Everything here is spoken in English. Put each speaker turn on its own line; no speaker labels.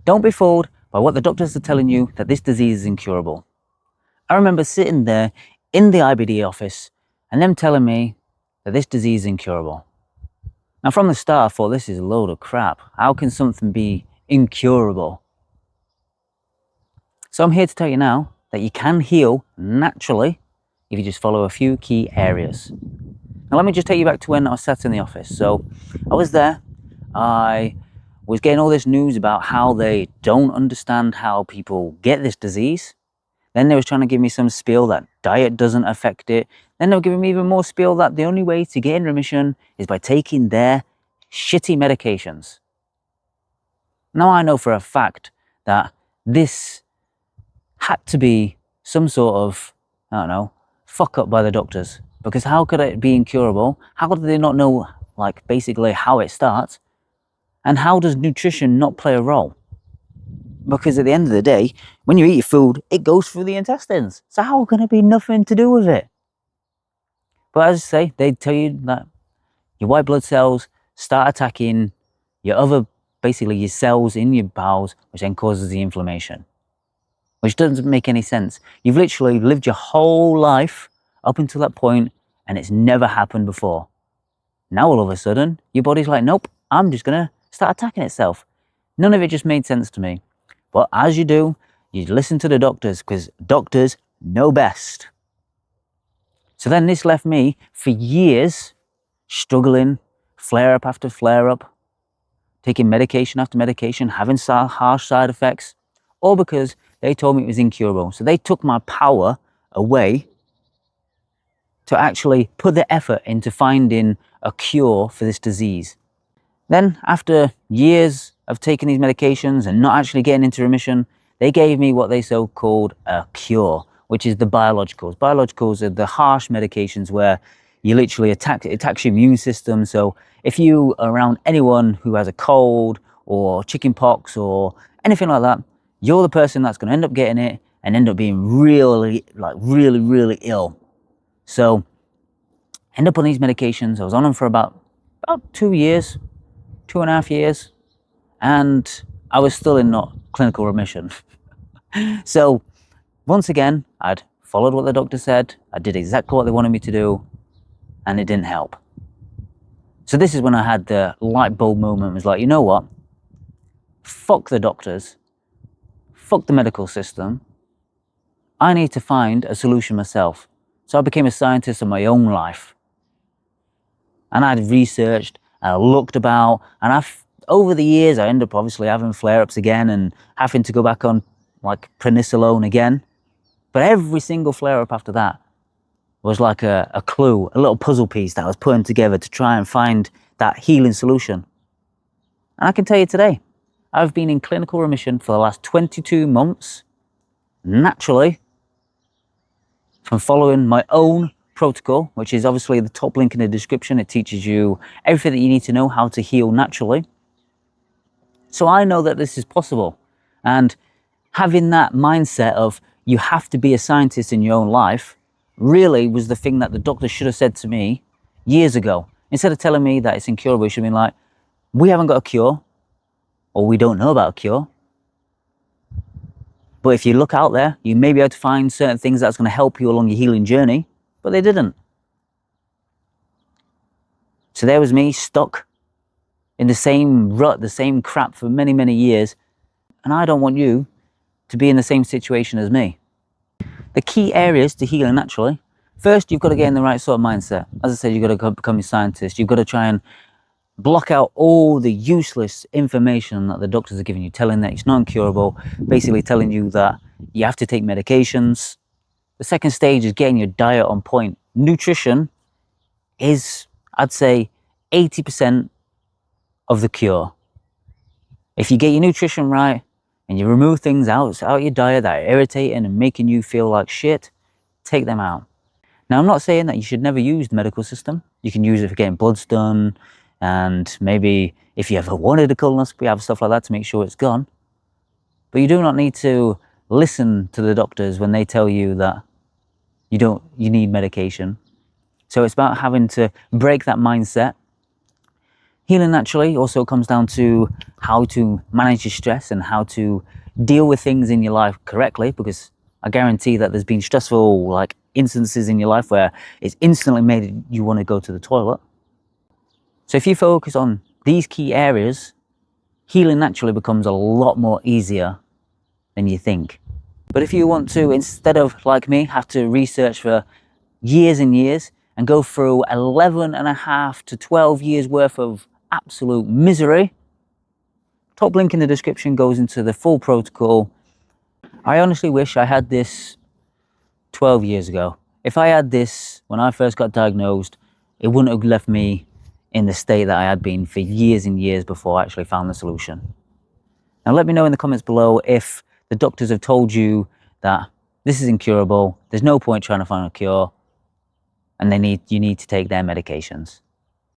Don't be fooled by what the doctors are telling you that this disease is incurable. I remember sitting there in the IBD office and them telling me that this disease is incurable. Now, from the start, I thought this is a load of crap. How can something be incurable? So I'm here to tell you now that you can heal naturally if you just follow a few key areas. Now, let me just take you back to when I was sat in the office. So I was there. I was getting all this news about how they don't understand how people get this disease. Then they was trying to give me some spiel that diet doesn't affect it. Then they were giving me even more spiel that the only way to get in remission is by taking their shitty medications. Now I know for a fact that this had to be some sort of, I don't know, fuck up by the doctors. Because how could it be incurable? How could they not know, like, basically how it starts? And how does nutrition not play a role? Because at the end of the day, when you eat your food, it goes through the intestines. So how can it be nothing to do with it? But as I say, they tell you that your white blood cells start attacking your other, basically your cells in your bowels, which then causes the inflammation. Which doesn't make any sense. You've literally lived your whole life up until that point, and it's never happened before. Now all of a sudden, your body's like, nope, I'm just gonna start attacking itself. None of it just made sense to me. But as you do, you listen to the doctors, because doctors know best. So then this left me for years struggling, flare up after flare up, taking medication after medication, having harsh side effects, all because they told me it was incurable. So they took my power away to actually put the effort into finding a cure for this disease. Then after years of taking these medications and not actually getting into remission, they gave me what they so-called a cure, which is the biologicals. Biologicals are the harsh medications where you literally it attacks your immune system. So if you are around anyone who has a cold or chicken pox or anything like that, you're the person that's going to end up getting it and end up being really ill. So end up on these medications. I was on them for about 2 years, 2.5 years, and I was still in not clinical remission. So once again, I'd followed what the doctor said. I did exactly what they wanted me to do, and it didn't help. So this is when I had the light bulb moment. It was like, you know what? Fuck the doctors. Fuck the medical system. I need to find a solution myself. So I became a scientist of my own life. And I'd researched, and I looked about, and over the years, I ended up obviously having flare-ups again and having to go back on like prednisolone again. But every single flare-up after that was like a clue, a little puzzle piece that I was putting together to try and find that healing solution. And I can tell you today, I've been in clinical remission for the last 22 months, naturally, from following my own protocol, which is obviously the top link in the description. It teaches you everything that you need to know how to heal naturally. So I know that this is possible. And having that mindset of you have to be a scientist in your own life really was the thing that the doctor should have said to me years ago. Instead of telling me that it's incurable, it should have been like, we haven't got a cure, or we don't know about a cure. But if you look out there, you may be able to find certain things that's going to help you along your healing journey, but they didn't. So there was me stuck in the same rut, the same crap for many, many years. And I don't want you to be in the same situation as me. The key areas to healing naturally. First, you've got to get in the right sort of mindset. As I said, you've got to become a scientist. You've got to try and block out all the useless information that the doctors are giving you, telling that it's not incurable, basically telling you that you have to take medications. The second stage is getting your diet on point. Nutrition is, I'd say, 80% of the cure. If you get your nutrition right and you remove things out your diet that are irritating and making you feel like shit, take them out. Now, I'm not saying that you should never use the medical system. You can use it for getting bloods done, and maybe if you ever wanted a colonoscopy, have stuff like that to make sure it's gone. But you do not need to listen to the doctors when they tell you that you need medication. So it's about having to break that mindset, Healing naturally also comes down to how to manage your stress and how to deal with things in your life correctly, because I guarantee that there's been stressful like instances in your life where it's instantly made you want to go to the toilet. So if you focus on these key areas, healing naturally becomes a lot more easier than you think. But if you want to, instead of, like me, have to research for years and years and go through 11.5 to 12 years worth of absolute misery, top link in the description goes into the full protocol. I honestly wish I had this 12 years ago. If I had this when I first got diagnosed, it wouldn't have left me in the state that I had been for years and years before I actually found the solution. Now let me know in the comments below if the doctors have told you that this is incurable, there's no point trying to find a cure, and you need to take their medications.